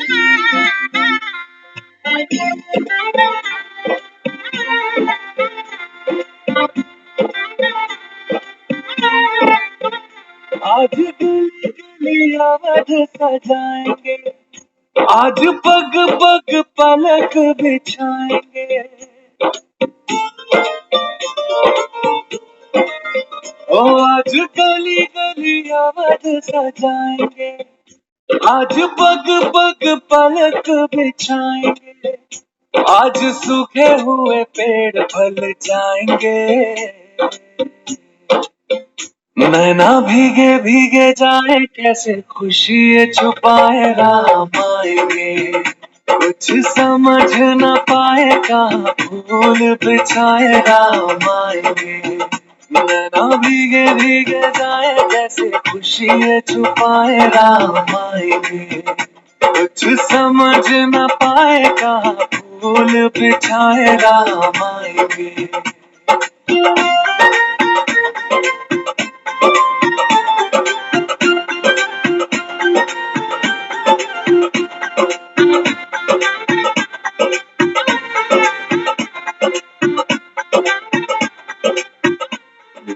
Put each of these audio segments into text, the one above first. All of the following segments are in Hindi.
आज गली गली अवध सजाएंगे, आज पग पग पलक बिछाएंगे। ओ आज गली गली अवध सजाएंगे, आज पग पग पलक बिछाएंगे। आज सूखे हुए पेड़ फल जाएंगे, नैना भीगे भीगे जाए कैसे खुशी ये छुपाए राम आएंगे। कुछ समझ न पाए कहाँ फूल बिछाए राम आएंगे। नैना भीगे भीगे जाए कैसे खुशी ये छुपाए राम आएंगे। कुछ समझ न पाए कहाँ फूल बिछाए राम आएंगे।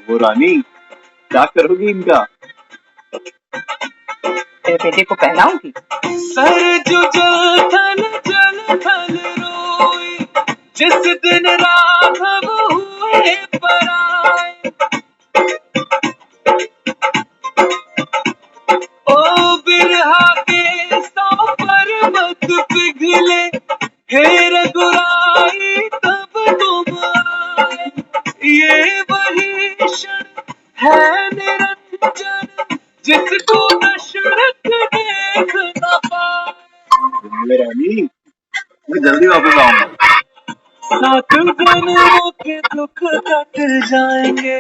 वो रानी क्या करोगी इनका? तेरे बेटे को पहनाऊंगी। सर जो जल थल रोई, जिस दिन राघव हुए पराए। ओ बिरहा के सौ पर्वत पिघले, हे रघुराई तब तुम आए। ये वही क्षण है निरंजन, जिसको दशरथ देख न पाए। रानी मैं जल्दी वापस आऊंगा। 7 जन्मों के दुख कट जाएंगे,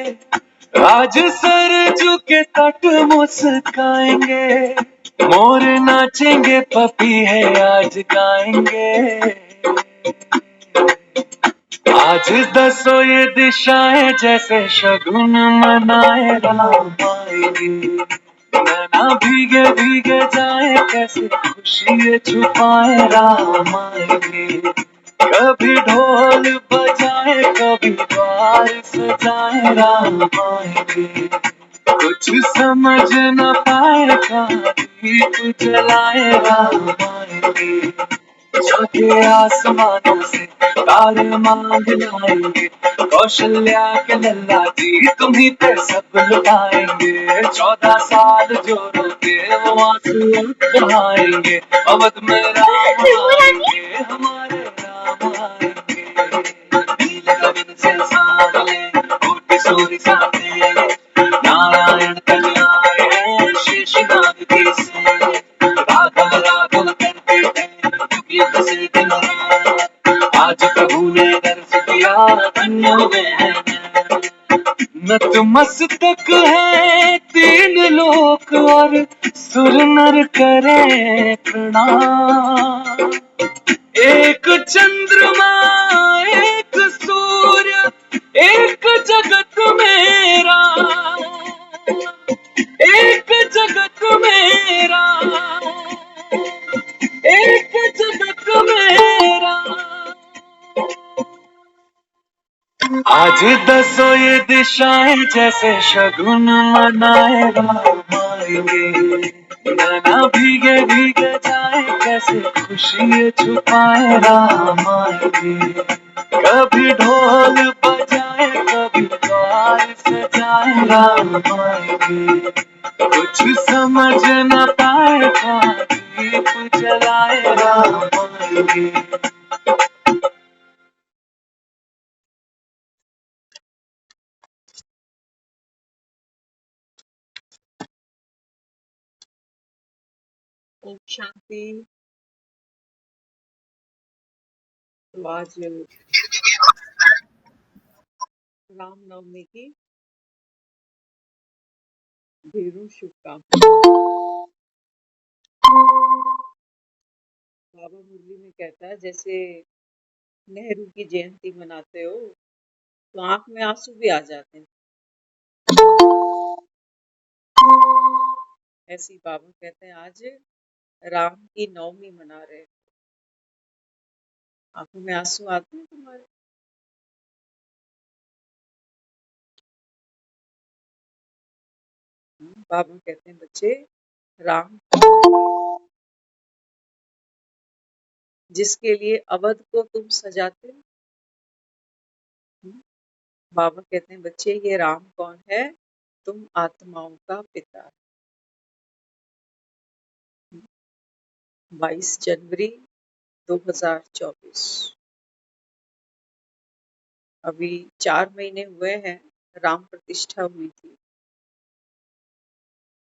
आज सरजू के तट मुस्काएंगे। मोर नाचेंगे पपी है आज गाएंगे। आज दसों ये दिशाएं जैसे शगुन मनाए राम आएंगे। नैना भीगे भीगे जाए कैसे खुशी ये छुपाए राम आएंगे। कभी ढोल बजाए कभी द्वार सजाए राम आएंगे। कुछ समझ न पाए कहाँ दीप जलाए राम आएंगे। चौथे आसमानों से तारे मांग लाएंगे, कौशल्या के लल्ला जी तुम्हीं पे सब लुटाएंगे। 14 साल जो रोते वो आंसू बहाएंगे, अवध में राम आएंगे, हमारे राम आएंगे। नील गगन से सांवले कोटि सूर्य साथे, नारायण कल्याण शेषनाग की से। राघव राघव करते थे युग से दिन रात, आज प्रभु ने दर्श दिया धन्य हुए हैं। नतमस्तक है 3 लोक और सुर नर करे प्रणाम। एक चंद्रमा एक सूर्य एक जगत मेरा, एक जगत मेरा, एक जगत मेरा। आज दसों ये दिशाएं जैसे शगुन मनाए राम आएंगे। नैना भीगे भीगे जाए कैसे खुशी ये छुपाए राम आएंगे। कभी ढोल बजाए कभी द्वार सजाए राम आएंगे। कुछ समझ न पाए कहाँ दीप जलाए राम आएंगे। ओम शांति। तो आज रामनवमी की ढेरों शुभकामनाएं। बाबा मुरली में कहता है जैसे नेहरू की जयंती मनाते हो तो आंख में आंसू भी आ जाते हैं, ऐसी बाबा कहते हैं आज राम की नवमी मना रहे हो, आंखों में आंसू आते हैं तुम्हारे? बाबा कहते हैं बच्चे, राम जिसके लिए अवध को तुम सजाते हो। बाबा कहते हैं बच्चे, ये राम कौन है? तुम आत्माओं का पिता। 22 जनवरी 2024। अभी 4 महीने हुए हैं राम प्रतिष्ठा हुई थी।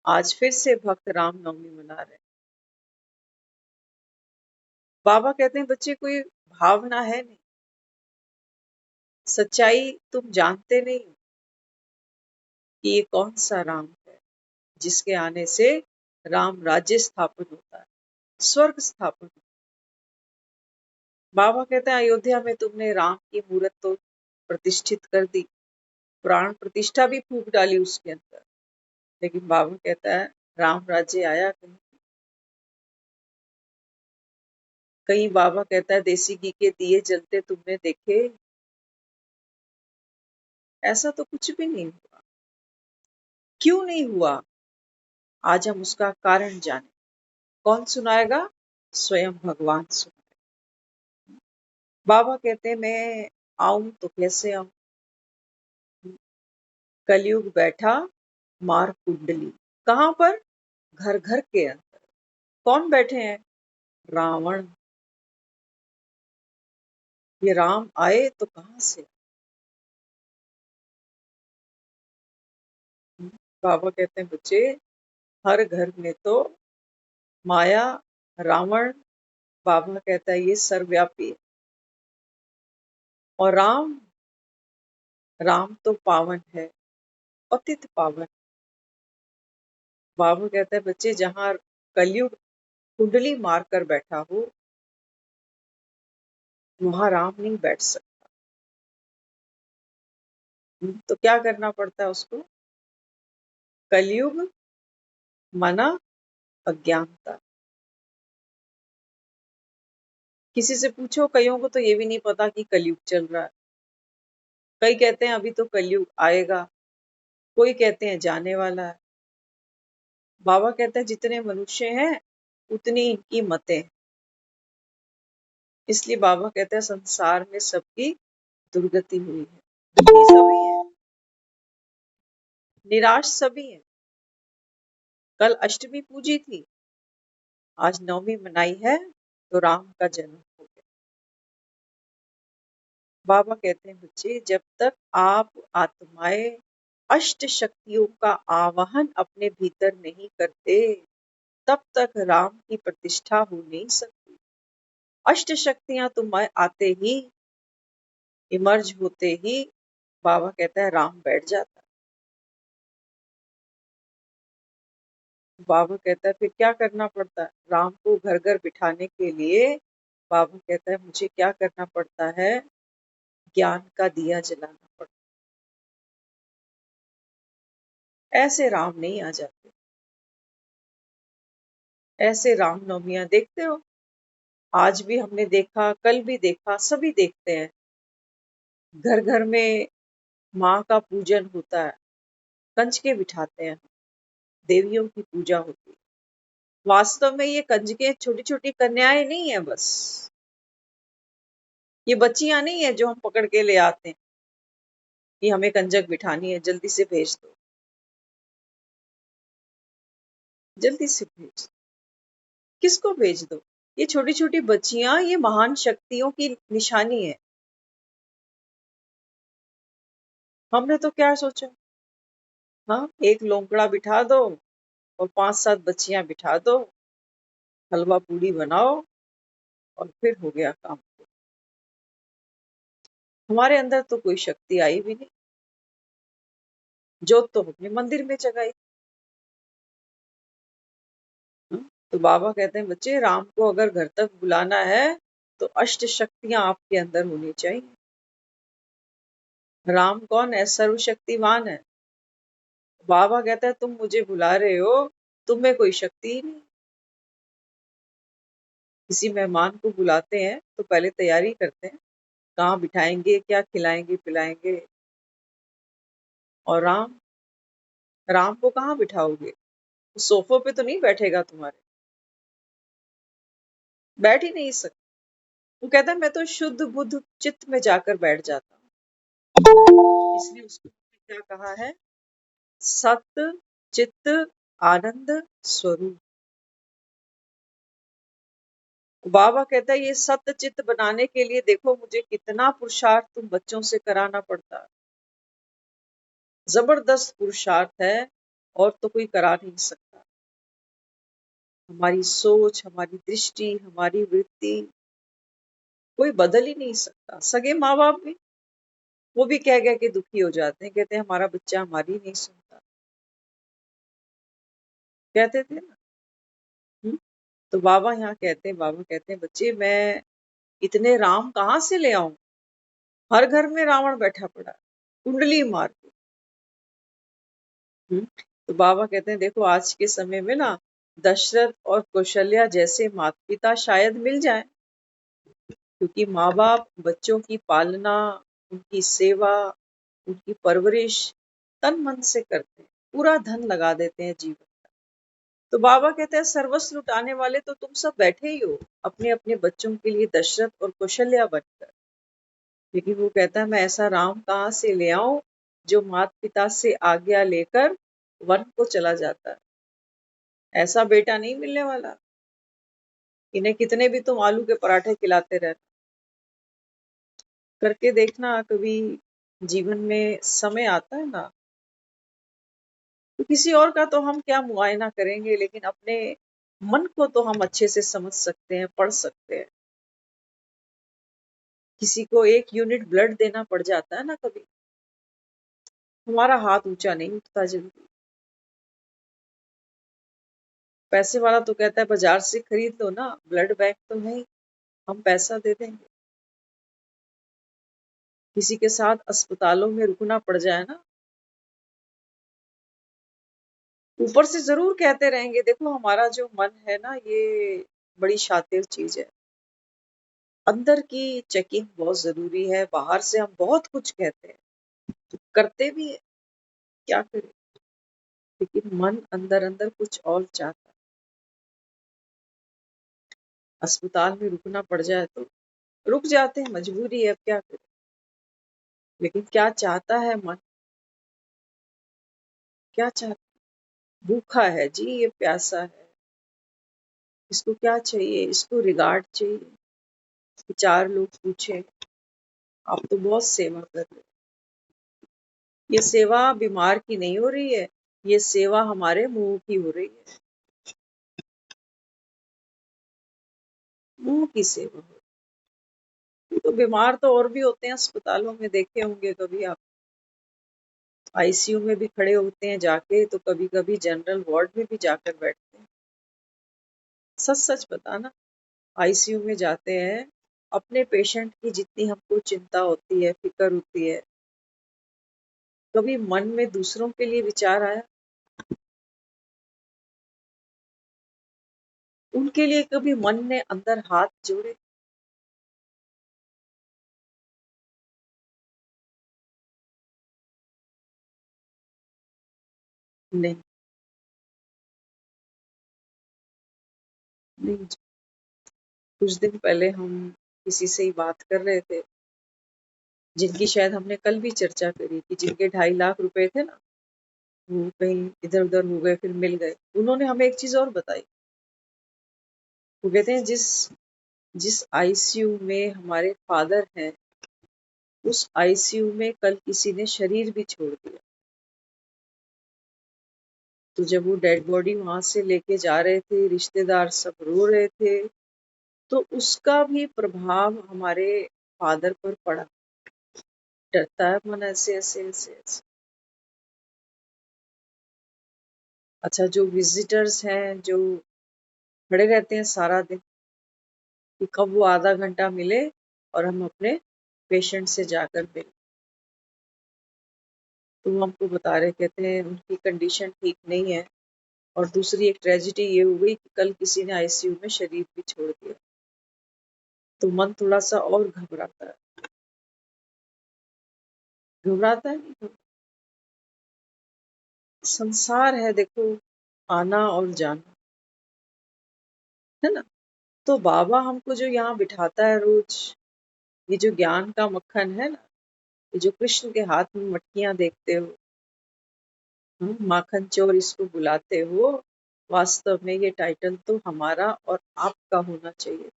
आज फिर से भक्त राम नवमी मना रहे हैं। बाबा कहते हैं बच्चे, कोई भावना है नहीं, सच्चाई तुम जानते नहीं हो कि ये कौन सा राम है जिसके आने से राम राज्य स्थापन होता है, स्वर्ग स्थापन होता है। बाबा कहते हैं अयोध्या में तुमने राम की मूर्त तो प्रतिष्ठित कर दी, प्राण प्रतिष्ठा भी फूंक डाली उसके अंदर, लेकिन बाबा कहता है राम राज्य आया कहीं? कहीं बाबा कहता है देसी घी के दिए जलते तुमने देखे? ऐसा तो कुछ भी नहीं हुआ। क्यों नहीं हुआ? आज हम उसका कारण जाने। कौन सुनाएगा? स्वयं भगवान सुनाएगा। बाबा कहते हैं मैं आऊं तो कैसे आऊं? कलयुग बैठा मार कुंडली। कहां पर? घर घर के अंदर। कौन बैठे हैं? रावण। ये राम आए तो कहां से? बाबा कहते हैं बच्चे, हर घर में तो माया, रावण, बाबा कहता है ये सर्वव्यापी है। और राम, राम तो पावन है, पतित पावन। बाबा कहता है बच्चे, जहां कलयुग कुंडली मारकर बैठा हो वहां राम नहीं बैठ सकता। तो क्या करना पड़ता है उसको? कलयुग मना अज्ञानता। किसी से पूछो, कईयों को तो ये भी नहीं पता कि कलयुग चल रहा है। कई कहते हैं अभी तो कलयुग आएगा, कोई कहते हैं जाने वाला है। बाबा कहते हैं जितने मनुष्य हैं उतनी इनकी मतें। इसलिए बाबा कहते हैं संसार में सबकी दुर्गति हुई है। दुखी सभी है, निराश सभी है। कल अष्टमी पूजी थी, आज नवमी मनाई है तो राम का जन्म हो गया। बाबा कहते हैं बच्चे, जब तक आप आत्माएं अष्ट शक्तियों का आवाहन अपने भीतर नहीं करते तब तक राम की प्रतिष्ठा हो नहीं सकती। अष्ट शक्तियां तुम्हें आते ही, इमर्ज होते ही बाबा कहता है राम बैठ जाता है। बाबा कहता है फिर क्या करना पड़ता है? राम को घर घर बिठाने के लिए बाबा कहता है मुझे क्या करना पड़ता है? ज्ञान का दिया जलाना पड़ता है। ऐसे राम नहीं आ जाते। ऐसे रामनवमियां देखते हो, आज भी हमने देखा, कल भी देखा, सभी देखते हैं। घर घर में माँ का पूजन होता है, कंजके बिठाते हैं, देवियों की पूजा होती है। वास्तव में ये कंजके छोटी छोटी कन्याएं नहीं है, बस ये बच्चियां नहीं है जो हम पकड़ के ले आते हैं कि हमें कंजक बिठानी है, जल्दी से भेज दो, जल्दी से भेज दो। किसको भेज दो? ये छोटी छोटी बच्चियां, ये महान शक्तियों की निशानी है। हमने तो क्या सोचा, हाँ एक लोंकड़ा बिठा दो और 5-7 बच्चियां बिठा दो, हलवा पूड़ी बनाओ और फिर हो गया काम। हमारे अंदर तो कोई शक्ति आई भी नहीं, जोत तो अपने मंदिर में जगाई। तो बाबा कहते हैं बच्चे, राम को अगर घर तक बुलाना है तो अष्ट शक्तियां आपके अंदर होनी चाहिए। राम कौन है? सर्वशक्तिमान है। बाबा कहता है तुम मुझे बुला रहे हो, तुम में कोई शक्ति ही नहीं। किसी मेहमान को बुलाते हैं तो पहले तैयारी करते हैं, कहाँ बिठाएंगे, क्या खिलाएंगे पिलाएंगे। और राम राम को कहाँ बिठाओगे? सोफों पे तो नहीं बैठेगा तुम्हारे, बैठ ही नहीं सकता। वो कहता है मैं तो शुद्ध बुद्ध चित्त में जाकर बैठ जाता हूँ। इसलिए उसको क्या कहा है? सत चित्त आनंद स्वरूप। बाबा कहता है ये सत्य चित्त बनाने के लिए देखो मुझे कितना पुरुषार्थ तुम बच्चों से कराना पड़ता है। जबरदस्त पुरुषार्थ है और तो कोई करा नहीं सकता। हमारी सोच, हमारी दृष्टि, हमारी वृत्ति कोई बदल ही नहीं सकता। सगे माँ बाप भी, वो भी कह कह के दुखी हो जाते हैं, कहते हैं हमारा बच्चा हमारी नहीं सुनता, कहते थे ना। तो बाबा यहाँ कहते हैं, बाबा कहते हैं बच्चे मैं इतने राम कहाँ से ले आऊं? हर घर में रावण बैठा पड़ा है, कुंडली मार के। तो बाबा कहते हैं देखो आज के समय में ना दशरथ और कौशल्या जैसे माता पिता शायद मिल जाएं, क्योंकि माँ बाप बच्चों की पालना, उनकी सेवा, उनकी परवरिश तन मन से करते हैं, पूरा धन लगा देते हैं जीवन का। तो बाबा कहते हैं सर्वस्व लुटाने वाले तो तुम सब बैठे ही हो अपने अपने बच्चों के लिए दशरथ और कौशल्या बनकर। लेकिन वो कहता है मैं ऐसा राम कहाँ से ले आऊं जो माता पिता से आज्ञा लेकर वन को चला जाता है। ऐसा बेटा नहीं मिलने वाला। इन्हें कितने भी तुम आलू के पराठे खिलाते रहना, करके देखना कभी जीवन में समय आता है ना, तो किसी और का तो हम क्या मुआयना करेंगे, लेकिन अपने मन को तो हम अच्छे से समझ सकते हैं, पढ़ सकते हैं। किसी को 1 यूनिट ब्लड देना पड़ जाता है ना कभी, हमारा हाथ ऊंचा नहीं उठता जल्दी। पैसे वाला तो कहता है बाजार से खरीद लो ना, ब्लड बैंक तो नहीं, हम पैसा दे देंगे। किसी के साथ अस्पतालों में रुकना पड़ जाए ना, ऊपर से जरूर कहते रहेंगे देखो हमारा जो मन है ना ये बड़ी शातिर चीज है, अंदर की चेकिंग बहुत जरूरी है। बाहर से हम बहुत कुछ कहते हैं, तो करते भी है, क्या करें, लेकिन मन अंदर अंदर कुछ और चाहता है। अस्पताल में रुकना पड़ जाए तो रुक जाते हैं, मजबूरी है, अब क्या करें। लेकिन क्या चाहता है मन, क्या चाहता है? भूखा है जी, ये प्यासा है, इसको क्या चाहिए, इसको रिगार्ड चाहिए कि 4 लोग पूछे आप तो बहुत सेवा कर रहे हो। ये सेवा बीमार की नहीं हो रही है, ये सेवा हमारे मुंह की हो रही है, मुंह की सेवा हो रही है। तो बीमार तो और भी होते हैं, अस्पतालों में देखे होंगे कभी आप, आईसीयू में भी खड़े होते हैं जाके, तो कभी कभी जनरल वार्ड में भी जाकर बैठते हैं। सच सच बताना, आईसीयू में जाते हैं, अपने पेशेंट की जितनी हमको चिंता होती है, फिक्र होती है, कभी मन में दूसरों के लिए विचार आया? उनके लिए कभी मन ने अंदर हाथ जोड़े? नहीं, नहीं। कुछ दिन पहले हम किसी से ही बात कर रहे थे, जिनकी शायद हमने कल भी चर्चा करी कि जिनके 2.5 लाख रुपए थे ना, वो कहीं इधर उधर हो गए, फिर मिल गए। उन्होंने हमें एक चीज और बताई। वो कहते हैं जिस जिस आईसीयू में हमारे फादर हैं, उस आईसीयू में कल किसी ने शरीर भी छोड़ दिया। तो जब वो डेड बॉडी वहां से लेके जा रहे थे, रिश्तेदार सब रो रहे थे, तो उसका भी प्रभाव हमारे फादर पर पड़ा। डरता है मन ऐसे ऐसे ऐसे ऐसे। अच्छा, जो विजिटर्स हैं, जो खड़े रहते हैं सारा दिन कि कब वो आधा घंटा मिले और हम अपने पेशेंट से जाकर मिले, तो वो हमको बता रहे, कहते हैं उनकी कंडीशन ठीक नहीं है। और दूसरी एक ट्रेजिडी ये हो गई कि कल किसी ने आईसीयू में शरीर भी छोड़ दिया। तो मन थोड़ा सा और घबराता है। घबराता है नहीं? संसार है देखो, आना और जाना, है ना। तो बाबा हमको जो यहाँ बिठाता है रोज, ये जो ज्ञान का मक्खन है ना, ये जो कृष्ण के हाथ में मटकियां देखते हो, माखन चोर इसको बुलाते हो, वास्तव में ये टाइटल तो हमारा और आपका होना चाहिए।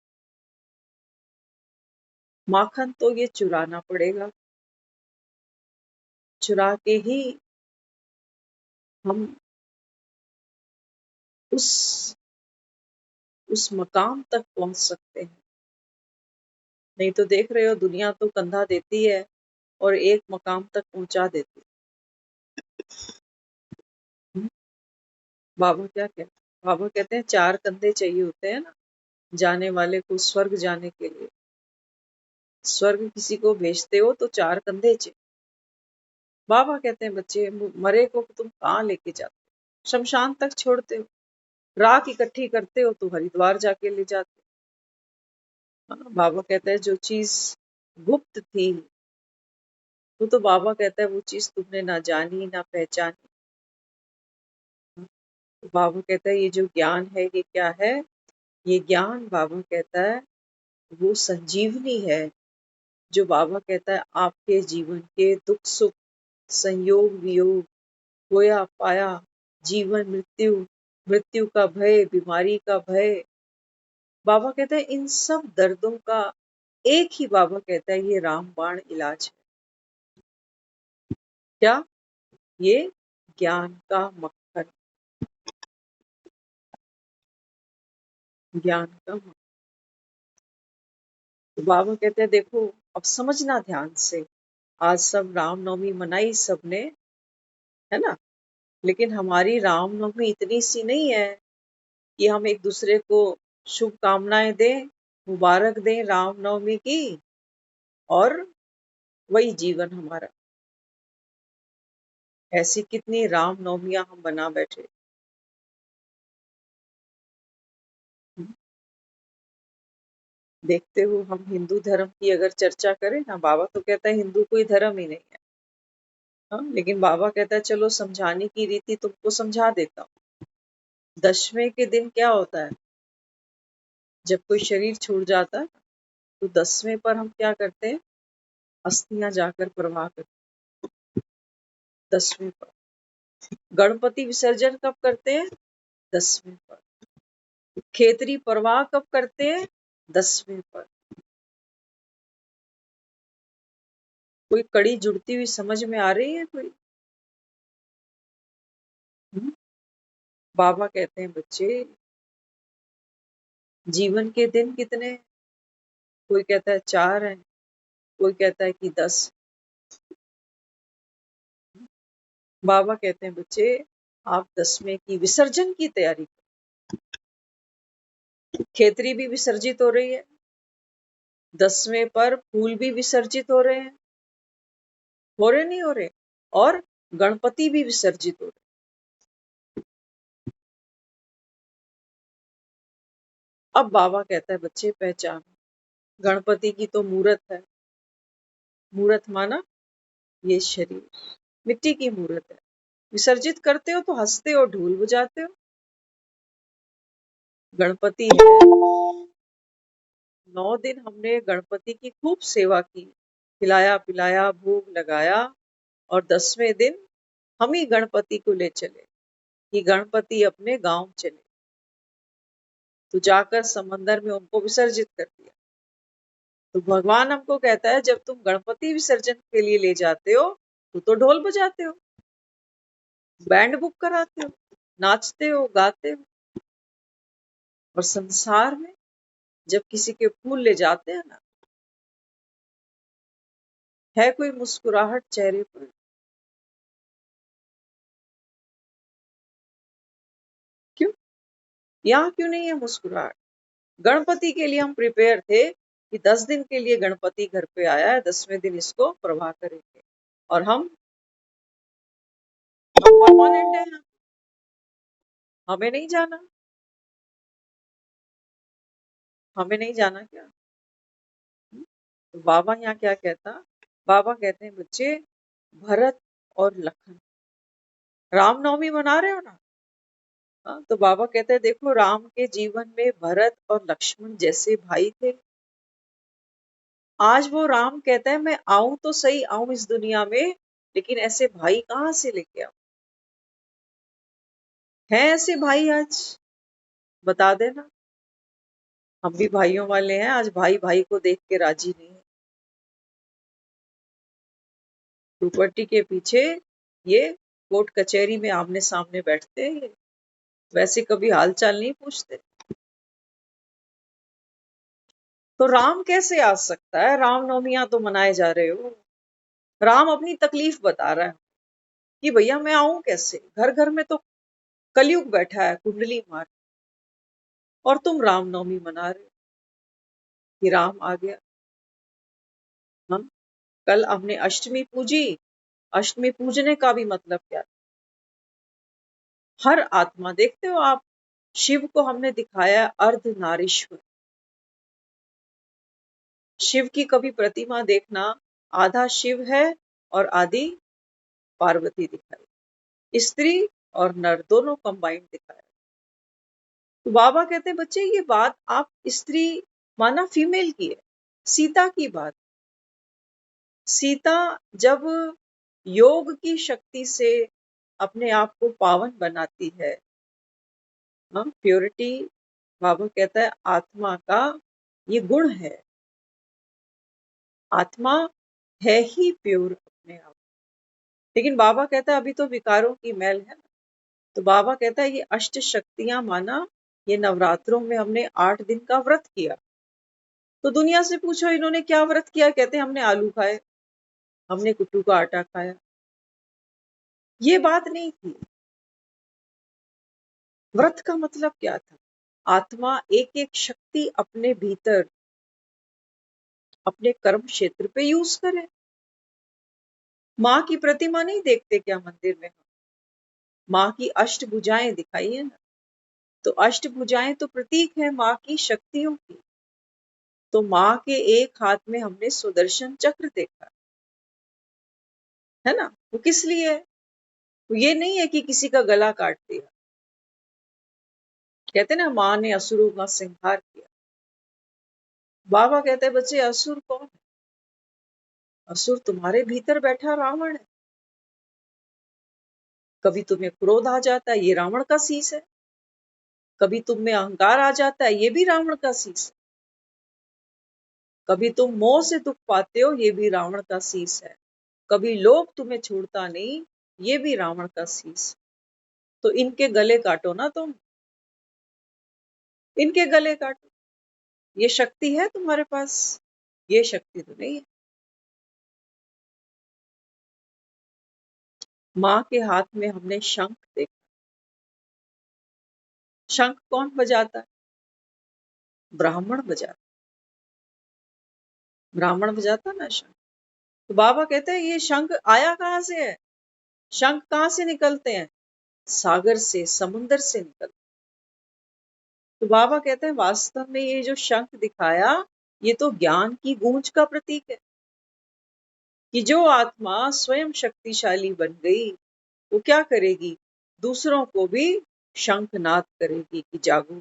माखन तो ये चुराना पड़ेगा, चुरा के ही हम उस मकाम तक पहुंच सकते हैं। नहीं तो देख रहे हो, दुनिया तो कंधा देती है और एक मकाम तक पहुंचा देती है। बाबा क्या कहते हैं? बाबा कहते हैं 4 कंधे चाहिए होते हैं ना, जाने वाले को स्वर्ग जाने के लिए। स्वर्ग किसी को भेजते हो तो 4 कंधे चाहिए। बाबा कहते हैं बच्चे, मरे को तुम कहाँ लेके जाते हो? शमशान तक छोड़ते हो। राख इकट्ठी करते हो तो हरिद्वार जाके ले जाते हो। हाँ, बाबा कहता है जो चीज गुप्त थी, वो तो बाबा कहता है वो चीज तुमने ना जानी ना पहचानी। तो बाबा कहता है ये जो ज्ञान है ये क्या है? ये ज्ञान, बाबा कहता है, वो संजीवनी है। जो बाबा कहता है आपके जीवन के दुख सुख, संयोग वियोग, खोया पाया, जीवन मृत्यु, मृत्यु का भय, बीमारी का भय, बाबा कहता है इन सब दर्दों का एक ही, बाबा कहता है ये रामबाण इलाज है। क्या? ये ज्ञान का मक्खन, ज्ञान का मक्खन। तो बाबा कहते हैं देखो, अब समझना ध्यान से। आज सब रामनवमी मनाई सबने, है ना, लेकिन हमारी रामनवमी इतनी सी नहीं है कि हम एक दूसरे को शुभकामनाएं दें, मुबारक दें रामनवमी की, और वही जीवन हमारा। ऐसी कितनी रामनवमियां हम बना बैठे। देखते हो, हम हिंदू धर्म की अगर चर्चा करें ना, बाबा तो कहता है हिंदू कोई धर्म ही नहीं है। हाँ, लेकिन बाबा कहता है चलो समझाने की रीति तुमको समझा देता हूँ। दसवें के दिन क्या होता है? जब कोई शरीर छूट जाता है तो 10वें पर हम क्या करते हैं? अस्थियां जाकर प्रवाह करते हैं। 10वें पर। गणपति विसर्जन कब करते हैं? 10वें पर। खेतरी प्रवाह कब करते हैं? 10वें पर। कोई कड़ी जुड़ती हुई समझ में आ रही है कोई? हम्म? बाबा कहते हैं बच्चे, जीवन के दिन कितने हैं? कोई कहता है 4 है, कोई कहता है कि 10। बाबा कहते हैं बच्चे, आप 10वें की विसर्जन की तैयारी करो। खेतरी भी विसर्जित हो रही है, 10वें पर फूल भी विसर्जित हो रहे हैं, हो रहे नहीं हो रहे, और गणपति भी विसर्जित हो रहे। अब बाबा कहता है बच्चे पहचान, गणपति की तो मूर्त है। मूर्त माना ये शरीर, मिट्टी की मूर्त है। विसर्जित करते हो तो हंसते हो, ढोल बजाते हो। गणपति है, 9 दिन हमने गणपति की खूब सेवा की, खिलाया पिलाया, भोग लगाया, और 10वें दिन हम ही गणपति को ले चले कि गणपति अपने गांव चले। तो जाकर समंदर में उनको विसर्जित कर दिया। तो भगवान हमको कहता है जब तुम गणपति विसर्जन के लिए ले जाते हो तो ढोल बजाते हो, बैंड बुक कराते हो, नाचते हो, गाते हो। और संसार में जब किसी के फूल ले जाते हैं ना, है कोई मुस्कुराहट चेहरे पर? क्यों? यहाँ क्यों नहीं है मुस्कुराहट? गणपति के लिए हम प्रिपेयर थे कि 10 दिन के लिए गणपति घर पे आया है, 10वें दिन इसको प्रवाह करेंगे, और हम परमानेंट है, हमें नहीं जाना। हमें नहीं जाना क्या? तो बाबा यहाँ क्या कहता, बाबा कहते हैं बच्चे भरत और लखन, रामनवमी मना रहे हो ना। हाँ, तो बाबा कहते हैं देखो राम के जीवन में भरत और लक्ष्मण जैसे भाई थे। आज वो राम कहता है मैं आऊं तो सही, आऊं इस दुनिया में, लेकिन ऐसे भाई कहाँ से लेके आऊं? है ऐसे भाई आज? बता देना। हम भी भाइयों वाले हैं, आज भाई भाई को देख के राजी नहीं है। दुपट्टी के पीछे ये कोर्ट कचहरी में आमने सामने बैठते हैं ये, वैसे कभी हाल चाल नहीं पूछते। तो राम कैसे आ सकता है? रामनवमियां तो मनाए जा रहे हो, राम अपनी तकलीफ बता रहा है कि भैया मैं आऊं कैसे, घर घर में तो कलयुग बैठा है कुंडली मार, और तुम रामनवमी मना रहे हो कि राम आ गया। हम कल हमने अष्टमी पूजी, अष्टमी पूजने का भी मतलब क्या? हर आत्मा, देखते हो आप, शिव को हमने दिखाया अर्धनारीश्वर। शिव की कभी प्रतिमा देखना, आधा शिव है और आधी पार्वती दिखाई, स्त्री और नर दोनों कंबाइंड दिखाया। तो बाबा कहते हैं बच्चे ये बात आप स्त्री माना फीमेल की है, सीता की बात। सीता जब योग की शक्ति से अपने आप को पावन बनाती है, हम प्योरिटी, बाबा कहता है आत्मा का ये गुण है, आत्मा है ही प्योर अपने आप। लेकिन बाबा कहता है अभी तो विकारों की मैल है ना। तो बाबा कहता है ये अष्ट शक्तियां माना, ये नवरात्रों में हमने 8 दिन का व्रत किया। तो दुनिया से पूछो इन्होंने क्या व्रत किया, कहते हैं हमने आलू खाए, हमने कुट्टू का आटा खाया। ये बात नहीं थी। व्रत का मतलब क्या था? आत्मा एक एक शक्ति अपने भीतर, अपने कर्म क्षेत्र पे यूज करे। माँ की प्रतिमा नहीं देखते क्या मंदिर में? माँ की अष्टभुजाएं दिखाई है ना। तो अष्टभुजाएं तो प्रतीक है माँ की शक्तियों की। तो माँ के एक हाथ में हमने सुदर्शन चक्र देखा है ना। वो किस लिए है? वो ये नहीं है कि किसी का गला काट दिया। कहते ना माँ ने असुरों का संहार किया। बाबा कहते हैं बच्चे असुर कौन है? असुर तुम्हारे भीतर बैठा रावण है। कभी तुम्हें क्रोध आ जाता है, ये रावण का शीश है। कभी तुम में अहंकार आ जाता है, ये भी रावण का शीश है। कभी तुम मोह से दुख पाते हो, ये भी रावण का शीश है। कभी लोभ तुम्हें छोड़ता नहीं, ये भी रावण का शीश। तो इनके गले काटो ना तुम, इनके गले काटो। ये शक्ति है तुम्हारे पास? ये शक्ति तो नहीं है। माँ के हाथ में हमने शंख देखा। शंख कौन बजाता है? ब्राह्मण बजाता। ब्राह्मण बजाता ना शंख। तो बाबा कहते हैं ये शंख आया कहाँ से है? शंख कहाँ से निकलते हैं? सागर से, समुंदर से निकलते। तो बाबा कहते हैं वास्तव में ये जो शंख दिखाया, ये तो ज्ञान की गूंज का प्रतीक है कि जो आत्मा स्वयं शक्तिशाली बन गई, वो क्या करेगी? दूसरों को भी शंखनाद करेगी कि जागो।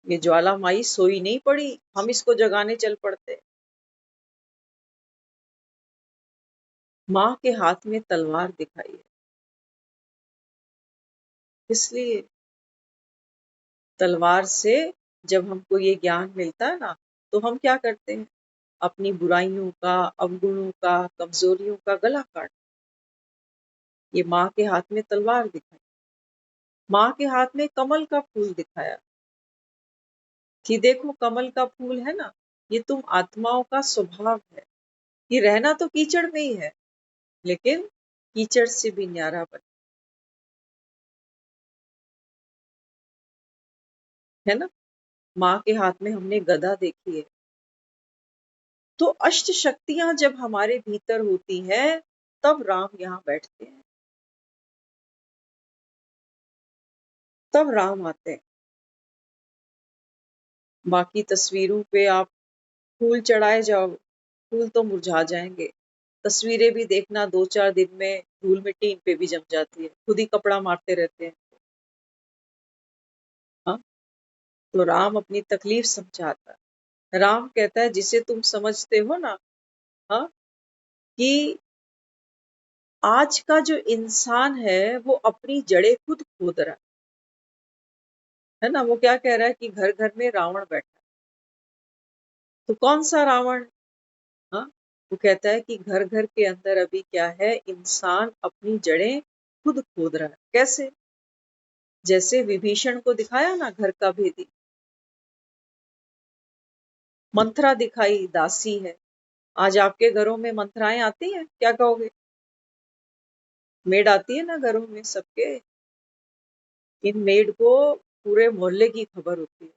ये ज्वालामाई सोई नहीं पड़ी, हम इसको जगाने चल पड़ते। माँ के हाथ में तलवार दिखाई है, इसलिए तलवार से जब हमको ये ज्ञान मिलता है ना, तो हम क्या करते हैं? अपनी बुराइयों का, अवगुणों का, कमजोरियों का गला काट। ये माँ के हाथ में तलवार दिखाई, माँ के हाथ में कमल का फूल दिखाया कि देखो कमल का फूल है ना, ये तुम आत्माओं का स्वभाव है। ये रहना तो कीचड़ में ही है, लेकिन कीचड़ से भी न्यारा बन, है ना। माँ के हाथ में हमने गदा देखी है। तो अष्ट शक्तियां जब हमारे भीतर होती है, तब राम यहाँ बैठते हैं, तब राम आते हैं। बाकी तस्वीरों पे आप फूल चढ़ाए जाओ, फूल तो मुरझा जाएंगे। तस्वीरें भी देखना 2-4 दिन में धूल मिट्टी इन पे भी जम जाती है, खुद ही कपड़ा मारते रहते हैं। हाँ, तो राम अपनी तकलीफ समझाता है। राम कहता है जिसे तुम समझते हो ना, हाँ, कि आज का जो इंसान है वो अपनी जड़ें खुद खोद रहा है ना। वो क्या कह रहा है कि घर घर में रावण बैठा है। तो कौन सा रावण? हाँ, वो कहता है कि घर घर के अंदर अभी क्या है, इंसान अपनी जड़ें खुद खोद रहा है। कैसे? जैसे विभीषण को दिखाया ना घर का भेदी, मंथरा दिखाई दासी है। आज आपके घरों में मंथराएं आती हैं, क्या कहोगे? मेड आती है ना घरों में सबके। इन मेड को पूरे मोहल्ले की खबर होती है।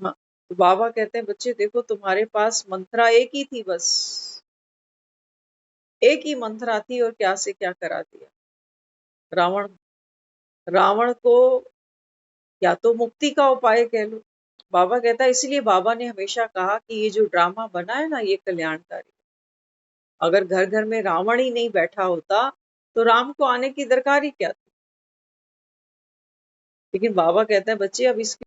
हाँ, तो बाबा कहते हैं बच्चे देखो तुम्हारे पास मंथरा एक ही थी, बस एक ही मंथरा थी और क्या से क्या करा दिया। रावण रावण को या तो मुक्ति का उपाय कह लो। बाबा कहता है इसलिए बाबा ने हमेशा कहा कि ये जो ड्रामा बना है ना ये कल्याणकारी। अगर घर घर में रावण ही नहीं बैठा होता तो राम को आने की दरकार ही क्या थी। लेकिन बाबा कहते हैं बच्चे अब इसके